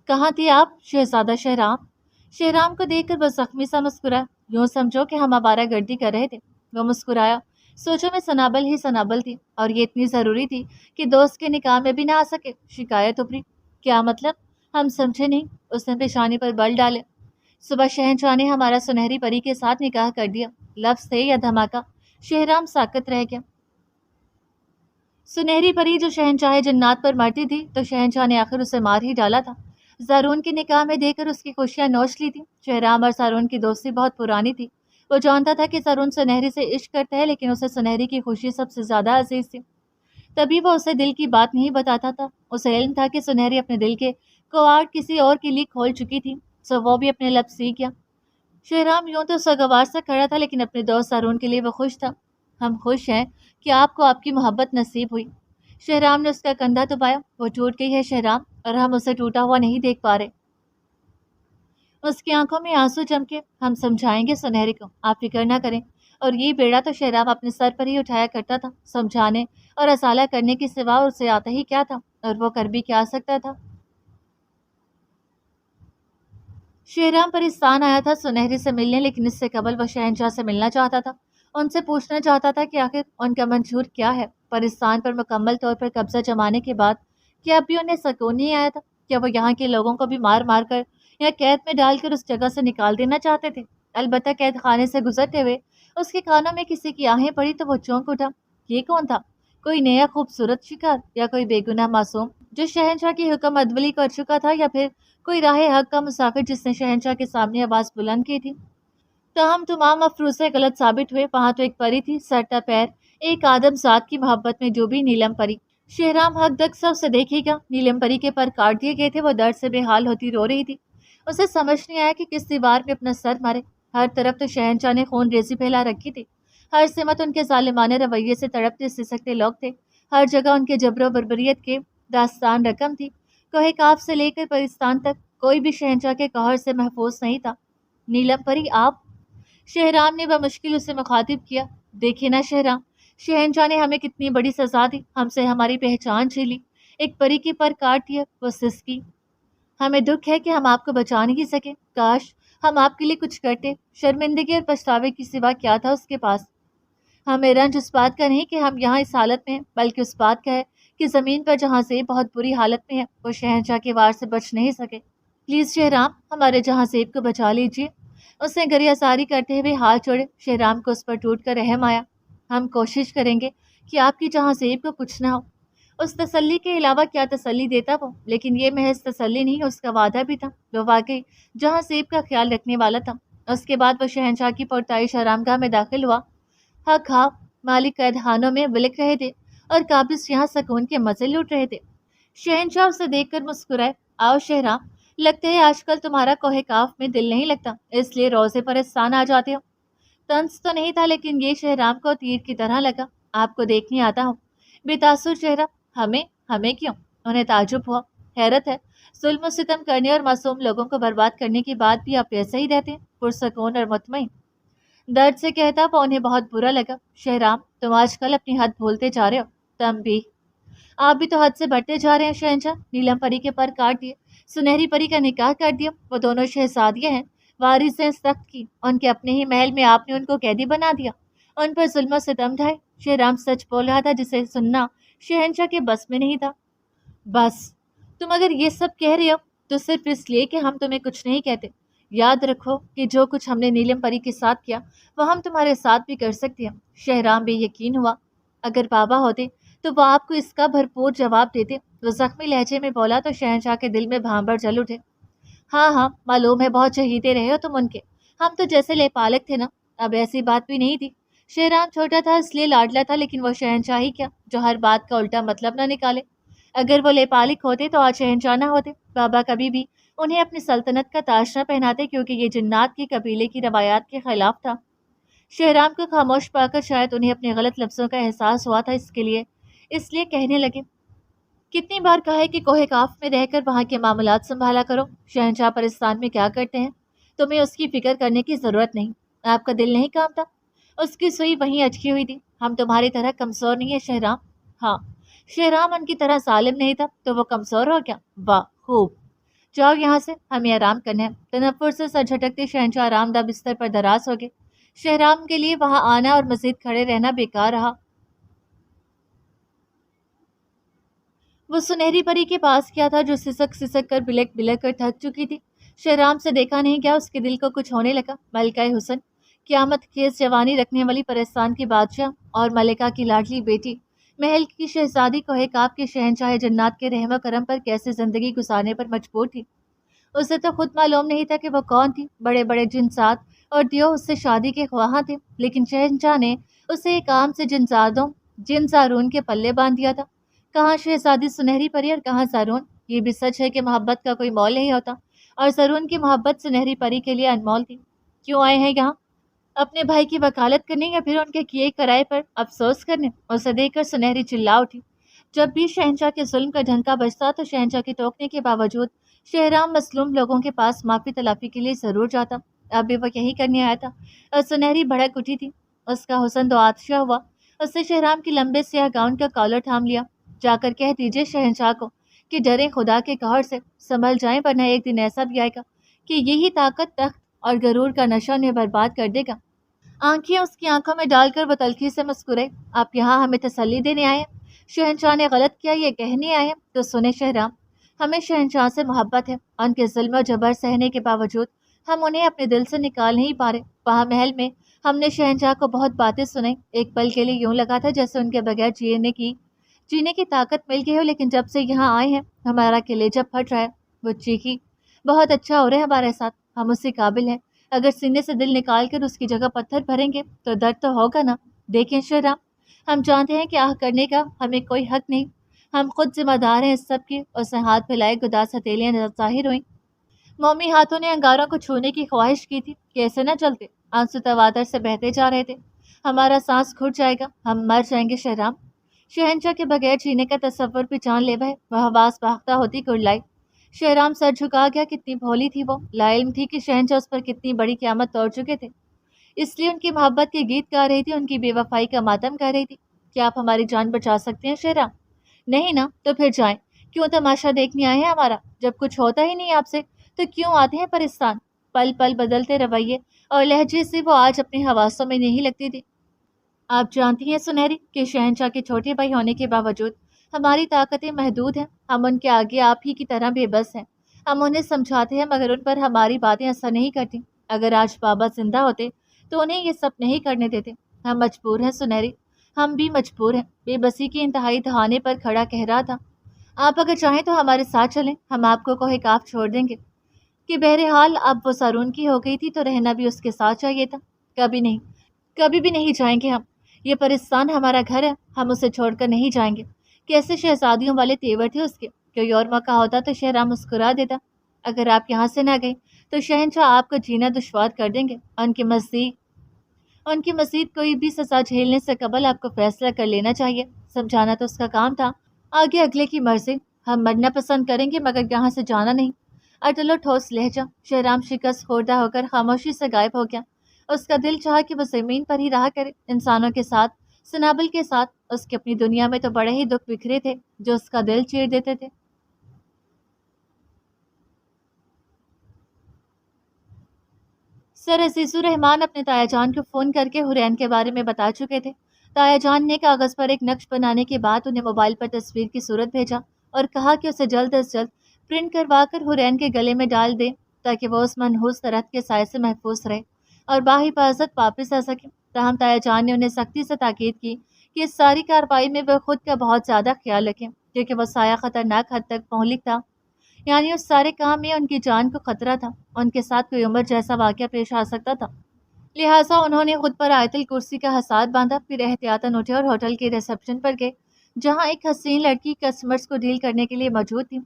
کہاں تھے آپ شہزادہ شہرام؟ شہرام کو دیکھ کر وہ زخمی سا مسکرایا۔ یوں سمجھو کہ ہم آوارہ گردی کر رہے تھے۔ وہ مسکرایا۔ سوچو میں سنابل ہی سنابل تھی، اور یہ اتنی ضروری تھی کہ دوست کے نکاح میں بھی نہ آ سکے۔ شکایت ابھری۔ کیا مطلب؟ ہم سمجھے نہیں۔ اس نے پیشانی پر بل ڈالے۔ صبح شہنشاہ نے ہمارا سنہری پری کے ساتھ نکاح کر دیا۔ لفظ تھے یا دھماکہ؟ شہرام ساکت رہ گیا۔ سنہری پری جو شہنشاہ جنات پر مرتی تھی تو شہنشاہ نے آخر اسے مار ہی ڈالا تھا۔ زارون کے نکاح میں دے کر اس کی خوشیاں نوچ لی تھی۔ شہرام اور زارون کی دوستی بہت پرانی تھی۔ وہ جانتا تھا کہ زارون سنہری سے عشق کرتا ہے، لیکن اسے سنہری کی خوشی سب سے زیادہ عزیز تھی۔ تبھی وہ اسے دل کی بات نہیں بتاتا تھا۔ اسے علم تھا کہ سنہری اپنے دل کے کواڑ کسی اور کے لیے کھول چکی تھی، سو وہ بھی اپنے لب سیکھ گیا۔ شہرام یوں تو سگوار سا کھڑا تھا، لیکن اپنے دوست زارون کے لیے وہ خوش تھا۔ ہم خوش ہیں کہ آپ کو آپ کی محبت نصیب ہوئی۔ شہرام نے اس کا کندھا دبایا۔ وہ ٹوٹ گئی ہے شہرام، اور ہم اسے ٹوٹا ہوا نہیں دیکھ پا رہے۔ اس کی آنکھوں میں آنسو چمکے۔ ہم سمجھائیں گے سنہری کو، آپ فکر نہ کریں۔ اور یہ بیڑا تو شہرام اپنے سر پر ہی اٹھایا کرتا تھا۔ سمجھانے اور ازالہ کرنے کے سوا اسے آتا ہی کیا تھا، اور وہ کر بھی کیا سکتا تھا۔ شہرام پرستان آیا تھا سنہری سے ملنے، لیکن اس سے قبل وہ شہنشاہ سے ملنا چاہتا تھا۔ ان سے پوچھنا چاہتا تھا کہ آخر ان کا منشور کیا ہے۔ پرستان پر مکمل طور پر قبضہ جمانے کے بعد کیا اب بھی انہیں سکون نہیں آیا تھا؟ کیا وہ یہاں کے لوگوں کو بھی مار مار کر یا قید میں ڈال کر اس جگہ سے نکال دینا چاہتے تھے؟ البتہ قید خانے سے گزرتے ہوئے اس کے کانوں میں کسی کی آہیں پڑی تو وہ چونک اٹھا۔ یہ کون تھا؟ کوئی نیا خوبصورت شکار، یا کوئی بے گناہ معصوم جو شہنشاہ کی حکم عدولی کر چکا تھا، یا پھر کوئی راہ حق کا مسافر جس نے شہنشاہ کے سامنے آواز بلند کی تھی؟ تاہم تمام افروزے غلط ثابت ہوئے۔ وہاں تو ایک پری تھی، سرتا پیر، ایک آدم ذات کی محبت میں ڈوبی نیلم پری۔ شہرام حق دک سے اسے دیکھے گا۔ نیلم پری کے پر کاٹ دیے گئے تھے۔ وہ درد سے بے حال ہوتی رو رہی تھی۔ اسے سمجھ نہیں آیا کہ کس دیوار میں اپنا سر مارے۔ ہر طرف تو شہنشاہ نے خون ریزی پھیلا رکھی تھی۔ ہر سمت ان کے ظالمانہ رویے سے تڑپتے سسکتے لوگ تھے۔ ہر جگہ ان کے جبر و بربریت کے داستان رقم تھی۔ کوہ کاف سے لے کر پرستان تک کوئی بھی شہنشاہ کے قہر سے محفوظ نہیں تھا۔ نیلم پری آپ؟ شہرام نے بمشکل اسے مخاطب کیا۔ دیکھے نا شہرام، شہنشاہ نے ہمیں کتنی بڑی سزا دی، ہم سے ہماری پہچان چھیلی، ایک پری کی پر کاٹ دیا۔ وہ سسکی۔ ہمیں دکھ ہے کہ ہم آپ کو بچا نہیں سکے۔ کاش ہم آپ کے لیے کچھ کرتے۔ شرمندگی اور پچھتاوے کی سوا کیا تھا اس کے پاس؟ ہمیں رنج اس بات کا نہیں کہ ہم یہاں اس حالت میں ہیں، بلکہ اس بات کا ہے کہ زمین پر جہاں زیب بہت بری حالت میں ہے، وہ شہنشاہ کے وار سے بچ نہیں سکے۔ پلیز شہرام، ہمارے جہاں زیب کو بچا لیجیے۔ اس نے گریہ ساری کرتے ہوئے ہاتھ جوڑے۔ شہرام کو اس پر ٹوٹ کر رحم آیا۔ ہم کوشش کریں گے کہ آپ کی جہاں زیب کو کچھ نہ ہو۔ اس تسلی کے علاوہ کیا تسلی دیتا وہ؟ لیکن یہ محض تسلی نہیں، اس کا وعدہ بھی تھا۔ وہ واقعی جہاں زیب کا خیال رکھنے والا تھا۔ اس کے بعد وہ شہنشاہ کی پرتعیش آرامگاہ میں داخل ہوا۔ حق ہاں، مالک قید خانوں میں بلک رہے تھے اور قابض یہاں سکون کے مزے لوٹ رہے تھے۔ شہنشاہ اسے دیکھ کر مسکرائے۔ آؤ شہرام، لگتا ہے آج کل تمہارا کوہ کاف میں دل نہیں لگتا، اس لیے روزے پرستان آ جاتے ہو۔ طنز تو نہیں تھا، لیکن یہ شہرام کو تیر کی طرح لگا۔ آپ کو دیکھنے آتا ہوں۔ بے تاثر چہرہ۔ ہمیں کیوں؟ انہیں تعجب ہوا۔ حیرت ہے، ظلم و ستم کرنے اور معصوم لوگوں کو برباد کرنے کے بعد بھی آپ ایسے ہی رہتے ہیں، پرسکون اور مطمئن۔ درد سے کہتا وہ انہیں بہت برا لگا۔ شہرام، تم آج کل اپنی حد بھولتے جا رہے ہو۔ تنبیہ، آپ بھی تو حد سے بڑھتے جا رہے ہیں شہنشاہ۔ نیلم پری کے پر کاٹ دیے، سنہری پری کا نکاح کر دیا۔ وہ دونوں شہزادیاں ہیں، وارثیں تخت کی۔ ان کے اپنے ہی محل میں آپ نے ان کو قیدی بنا دیا، ان پر ظلم و ستم ڈھائے۔ شہرام سچ بول رہا تھا، جسے سننا شہنشاہ کے بس میں نہیں تھا۔ بس تم اگر یہ سب کہہ رہے ہو تو صرف اس لیے کہ ہم تمہیں کچھ نہیں کہتے۔ یاد رکھو کہ جو کچھ ہم نے نیلم پری کے ساتھ کیا وہ ہم تمہارے ساتھ بھی کر سکتے ہیں۔ شہرام بے یقین ہوا۔ اگر بابا ہوتے تو وہ آپ کو اس کا بھرپور جواب دیتے۔ وہ زخمی لہجے میں بولا تو شہنشاہ کے دل میں بھانبر جل اٹھے۔ ہاں معلوم ہے بہت چہیتے رہے ہو تم ان کے، ہم تو جیسے لے پالک تھے نا۔ اب ایسی بات بھی نہیں تھی۔ شہرام چھوٹا تھا اس لیے لاڈلا تھا، لیکن وہ شہنشاہ ہی کیا جو ہر بات کا الٹا مطلب نہ نکالے۔ اگر وہ لے پالک ہوتے تو آج شہنشاہ نہ ہوتے۔ بابا کبھی بھی انہیں اپنی سلطنت کا تاج نہ پہناتے، کیونکہ یہ جنات کے قبیلے کی روایات کے خلاف تھا۔ شہرام کو خاموش پا کر شاید انہیں اپنے غلط لفظوں کا احساس ہوا تھا، اس لیے کہنے لگے، کتنی بار کہا ہے کہ کوہ کاف میں رہ کر وہاں کے معاملات سنبھالا کرو۔ شہنشاہ پرستان میں کیا کرتے ہیں تمہیں اس کی فکر کرنے کی ضرورت نہیں۔ آپ کا دل نہیں کانپتا؟ اس کی سوئی وہیں اٹکی ہوئی تھی۔ ہم تمہاری طرح کمزور نہیں ہیں شہرام۔ ہاں، شہرام ان کی طرح ظالم نہیں تھا تو وہ کمزور ہو گیا؟ واہ خوب، جاؤ یہاں سے، ہمیں آرام کرنا ہے۔ تنفر سے سر جھٹکتے شہنشاہ آرام دہ بستر پر دراز ہو گئے۔ شہرام کے لیے وہاں آنا اور مزید کھڑے رہنا بیکار رہا۔ وہ سنہری پری کے پاس کیا تھا جو سسک سسک کر بلک بلک کر تھک چکی تھی؟ شہرام سے دیکھا نہیں گیا، اس کے دل کو کچھ ہونے لگا۔ ملکہ حسن، قیامت خیز جوانی رکھنے والی پرستان کی بادشاہ اور ملکہ کی لاڈلی بیٹی، محل کی شہزادی کوہ قاف کے شہنشاہ جنات کے رحم و کرم پر کیسے زندگی گزارنے پر مجبور تھی؟ اسے تو خود معلوم نہیں تھا کہ وہ کون تھی۔ بڑے بڑے جنسات اور دیو اس سے شادی کے خواہاں تھے، لیکن شہنشاہ نے اسے ایک عام سے جن زارون کے پلے باندھ دیا تھا۔ کہاں شہزادی سنہری پری اور کہاں زارون؟ یہ بھی سچ ہے کہ محبت کا کوئی مول نہیں ہوتا، اور زارون کی محبت سنہری پری کے لیے انمول تھی۔ کیوں آئے ہیں یہاں؟ اپنے بھائی کی وکالت کرنے یا پھر ان کے کیے کرائے پر افسوس کرنے؟ اسے دیکھ کر سنہری چلا اٹھی۔ جب بھی شہنشاہ کے ظلم کا ڈھنکا بجتا تو شہنشاہ کے ٹوکنے کے باوجود شہرام مظلوم لوگوں کے پاس معافی تلافی کے لیے ضرور جاتا۔ اب بھی وہ یہی کرنے آیا تھا، اور سنہری بھڑک اٹھی تھی۔ اس کا حسن دو آتشہ ہوا۔ اس نے شہرام کی لمبے سیاہ گاؤن کا کالر تھام لیا۔ جا کر کہہ دیجئے شہنشاہ کو کہ ڈریں خدا کے قہر سے، سنبھل جائیں، ورنہ ایک دن ایسا بھی آئے گا کہ یہی طاقت، تخت اور غرور کا نشہ انہیں برباد کر دے گا۔ آنکھیں اس کی آنکھوں میں ڈال کر وہ تلخی سے مسکرے۔ آپ یہاں ہمیں تسلی دینے آئے ہیں؟ شہنشاہ نے غلط کیا یہ کہنے آئے ہیں؟ تو سنیں شہرام، ہمیں شہنشاہ سے محبت ہے، ان کے ظلم و جبر سہنے کے باوجود ہم انہیں اپنے دل سے نکال نہیں پا رہے۔ وہاں محل میں ہم نے شہنشاہ کو بہت باتیں سنائی، ایک پل کے لیے یوں لگا تھا جیسے ان کے بغیر جینے کی طاقت مل گئی ہو، لیکن جب سے یہاں آئے ہیں ہمارا کلیجہ پھٹ رہا ہے۔ وہ چیخی، بہت اچھا ہو رہا ہے ہمارے ساتھ، ہم اس سے قابل ہیں۔ اگر سینے سے دل نکال کر اس کی جگہ پتھر بھریں گے تو درد تو ہوگا نا۔ دیکھیں شہرام، ہم جانتے ہیں کہ آہ کرنے کا ہمیں کوئی حق نہیں، ہم خود ذمہ دار ہیں اس سب کی۔ اس نے ہاتھ پھیلائے، گداس ہتھیلیاں ظاہر ہوئیں۔ مومی ہاتھوں نے انگاروں کو چھونے کی خواہش کی تھی، کیسے نہ چلتے؟ آنسو تواتر سے بہتے جا رہے تھے۔ ہمارا سانس گھٹ جائے گا، ہم مر جائیں گے شہرام۔ شہنشاہ کے بغیر جینے کا تصور بھی جان لیوا ہے۔ وہ حواس باختہ ہوتی کرلائی۔ شہرام سر جھکا گیا۔ کتنی بھولی تھی وہ، لا علم تھی کہ شہنشاہ اس پر کتنی بڑی قیامت توڑ چکے تھے، اس لیے ان کی محبت کے گیت گا رہی تھی، ان کی بے وفائی کا ماتم کر رہی تھی۔ کیا آپ ہماری جان بچا سکتے ہیں شہرام؟ نہیں نا، تو پھر جائیں۔ کیوں تماشا دیکھنے آئے ہیں ہمارا؟ جب کچھ ہوتا ہی نہیں آپ سے تو کیوں آتے ہیں پرستان؟ پل پل بدلتے رویے اور لہجے سے وہ آج اپنے حواسوں میں نہیں لگتی تھی۔ آپ جانتی ہیں سنہری کہ شہنشاہ کے چھوٹے بھائی ہونے کے باوجود ہماری طاقتیں محدود ہیں، ہم ان کے آگے آپ ہی کی طرح بے بس ہیں۔ ہم انہیں سمجھاتے ہیں مگر ان پر ہماری باتیں اثر نہیں کرتی۔ اگر آج بابا زندہ ہوتے تو انہیں یہ سب نہیں کرنے دیتے۔ ہم مجبور ہیں سنہری، ہم بھی مجبور ہیں۔ بے بسی کے انتہائی دہانے پر کھڑا کہہ رہا تھا۔ آپ اگر چاہیں تو ہمارے ساتھ چلیں، ہم آپ کو کوہ قاف چھوڑ دیں گے۔ کہ بہرحال اب وہ سارون کی ہو گئی تھی تو رہنا بھی اس کے ساتھ چاہیے تھا۔ کبھی نہیں، کبھی بھی نہیں جائیں گے ہم۔ یہ پرستان ہمارا گھر ہے، ہم اسے چھوڑ کر نہیں جائیں گے۔ کیسے شہزادیوں والے تیور تھے اس کے، کوئی اور موقع ہوتا تو شہرام مسکرا دیتا۔ اگر آپ یہاں سے نہ گئیں تو شہنشاہ آپ کو جینا دشوار کر دیں گے۔ ان کی مزید کوئی بھی سزا جھیلنے سے قبل آپ کو فیصلہ کر لینا چاہیے۔ سمجھانا تو اس کا کام تھا، آگے اگلے کی مرضی۔ ہم مرنا پسند کریں گے مگر یہاں سے جانا نہیں۔ اٹل و ٹھوس لہجہ۔ شہرام شکست خوردہ ہو کر خاموشی سے غائب ہو گیا۔ اس کا دل چاہا کہ وہ زمین پر ہی رہا کرے، انسانوں کے ساتھ، سنابل کے ساتھ۔ اس کی اپنی دنیا میں تو بڑے ہی دکھ بکھرے تھے جو اس کا دل چیر دیتے تھے۔ سر عزیز الرحمان اپنے تایا جان کو فون کر کے حرین کے بارے میں بتا چکے تھے۔ تایا جان نے کاغذ پر ایک نقش بنانے کے بعد انہیں موبائل پر تصویر کی صورت بھیجا اور کہا کہ اسے جلد از جلد پرنٹ کروا کر حرین کے گلے میں ڈال دے تاکہ وہ اس منحوس درخت کے سائے سے محفوظ رہے اور باحفاظت واپس آ سکے۔ تاہم تایا جان نے انہیں سختی سے تاکید کی کہ اس ساری کارروائی میں وہ خود کا بہت زیادہ خیال رکھیں، کیونکہ وہ سایہ خطرناک حد تک مہلک تھا، یعنی اس سارے کام میں ان کی جان کو خطرہ تھا، ان کے ساتھ کوئی عمر جیسا واقعہ پیش آ سکتا تھا۔ لہٰذا انہوں نے خود پر آیت الکرسی کا حساب باندھا، پھر احتیاطاً اٹھے اور ہوٹل کے ریسیپشن پر گئے جہاں ایک حسین لڑکی کسٹمرز کو ڈیل کرنے کے لیے موجود تھی۔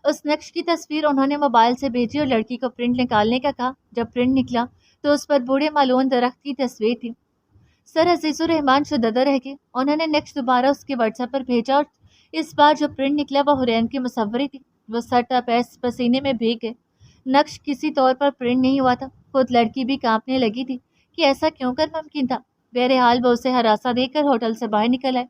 اس نقش کی تصویر انہوں نے موبائل سے بھیجی اور لڑکی کو پرنٹ نکالنے کا کہا۔ جب پرنٹ نکلا تو اس پر بوڑھے مالون درخت کی تصویر تھی۔ سر عزیز الرحمان شددہ رہ گئے۔ انہوں نے نقش دوبارہ اس کے واٹس ایپ پر بھیجا اور اس بار جو پرنٹ نکلا وہ حرین کی مصوری تھی۔ وہ سر تا پیر پسینے میں بھیگ گئے۔ نقش کسی طور پر پرنٹ نہیں ہوا تھا، خود لڑکی بھی کانپنے لگی تھی کہ ایسا کیوں کر ممکن تھا۔ بہرحال وہ اسے ہراساں دے کر ہوٹل سے باہر نکل آئے۔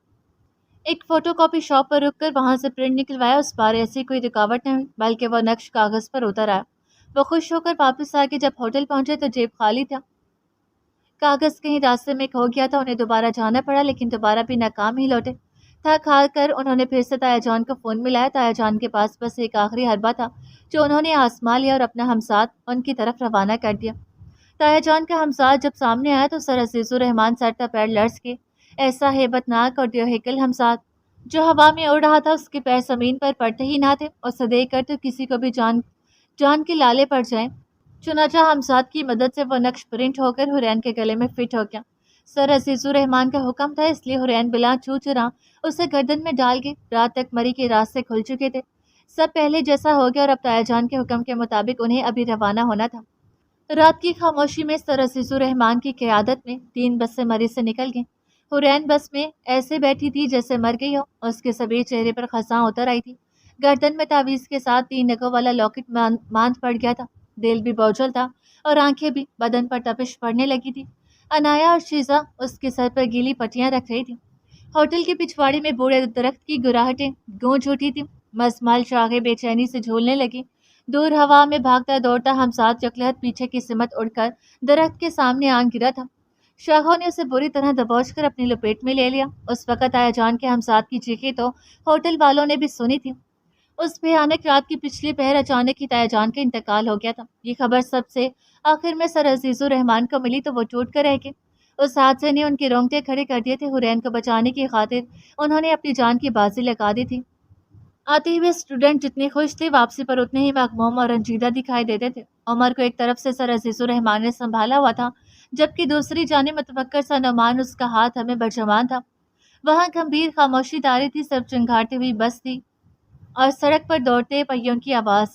ایک فوٹو کاپی شاپ پر رک کر وہاں سے پرنٹ نکلوایا۔ اس بار ایسی کوئی رکاوٹ نہیں ہوئی بلکہ وہ نقش کاغذ پر اتر آیا۔ وہ خوش ہو کر واپس آ کے جب ہوٹل پہنچے تو جیب خالی تھا، کاغذ کہیں راستے میں کھو گیا تھا۔ انہیں دوبارہ جانا پڑا لیکن دوبارہ بھی ناکام ہی لوٹے۔ تھک ہار کر انہوں نے پھر سے تایا جان کو فون ملایا۔ تایا جان کے پاس بس ایک آخری حربہ تھا جو انہوں نے آزما لیا اور اپنا ہمساتھ ان کی طرف روانہ کر دیا۔ تایا جان کا ہمساتھ جب سامنے آیا تو سر عزیز الرحمان سر کا پیر لرز کے، ایسا ہیبت ناک اور دیوہیکل ہمساتھ جو ہوا میں اڑ رہا تھا، اس کے پیر زمین پر پڑتے ہی نہ تھے۔ اسے دیکھ کر تو کسی کو بھی جان کے لالے پڑ جائیں۔ چنانچہ ہمساتھ کی مدد سے وہ نقش پرنٹ ہو کر حرین کے گلے میں فٹ ہو گیا۔ سر عزیز الرحمان کا حکم تھا اس لیے حرین بلا چوچراں اسے گردن میں ڈال کے رات تک مری کے راستے کھل چکے تھے۔ سب پہلے جیسا ہو گیا اور اب تایا جان کے حکم کے مطابق انہیں ابھی روانہ ہونا تھا۔ رات کی خاموشی میں سر عزیز الرحمان کی قیادت میں 3 بسیں مری سے نکل گئیں۔ حرین بس میں ایسے بیٹھی تھی جیسے مر گئی ہو۔ اس کے سبیر چہرے پر خزاں اتر آئی تھی۔ گردن میں تعویذ کے ساتھ 3 نگوں والا لاکٹ ماند پڑ گیا تھا۔ دل بھی بوجھل تھا اور آنکھیں بھی بدن پر تپش پڑنے لگی تھی۔ انایا اور شیزا اس کے سر پر گیلی پٹیاں رکھ رہی تھی۔ ہوٹل کے پچھواڑے میں بوڑھے درخت کی گراہٹیں گونج اٹھی تھی۔ مزمال شاخیں بے چینی سے جھولنے لگی۔ دور ہوا میں بھاگتا دوڑتا ہمساتھ یکلہت پیچھے کی سمت اڑ کر درخت کے سامنے آن گرا تھا۔ شاخوں نے اسے بری طرح دبوچ کر اپنی لپیٹ میں لے لیا۔ اس وقت آیا جان کے ہمساتھ کی چیخیں تو ہوٹل والوں نے بھی سنی تھی۔ اس بھیانک رات کی پچھلی پہر اچانک ہی تایا جان کا انتقال ہو گیا تھا۔ یہ خبر سب سے آخر میں سر عزیز الرحمان کو ملی تو وہ ٹوٹ کر رہ گئے۔ اس حادثے نے ان کے رونگٹے کھڑے کر دیے تھے۔ حرین کو بچانے کی خاطر انہوں نے اپنی جان کی بازی لگا دی تھی۔ آتے ہوئے اسٹوڈنٹ جتنے خوش تھے واپسی پر اتنے ہی مغموم اور رنجیدہ دکھائی دیتے تھے۔ عمر کو ایک طرف سے سر عزیز الرحمان نے سنبھالا ہوا تھا جبکہ دوسری جانب متفکر سا نعمان اس کا ہاتھ ہمیں برجمان تھا۔ وہاں گمبھیر خاموشی طاری تھی، صرف چنگھاڑتی ہوئی بس تھی اور سڑک پر دوڑتے پہیوں کی آواز۔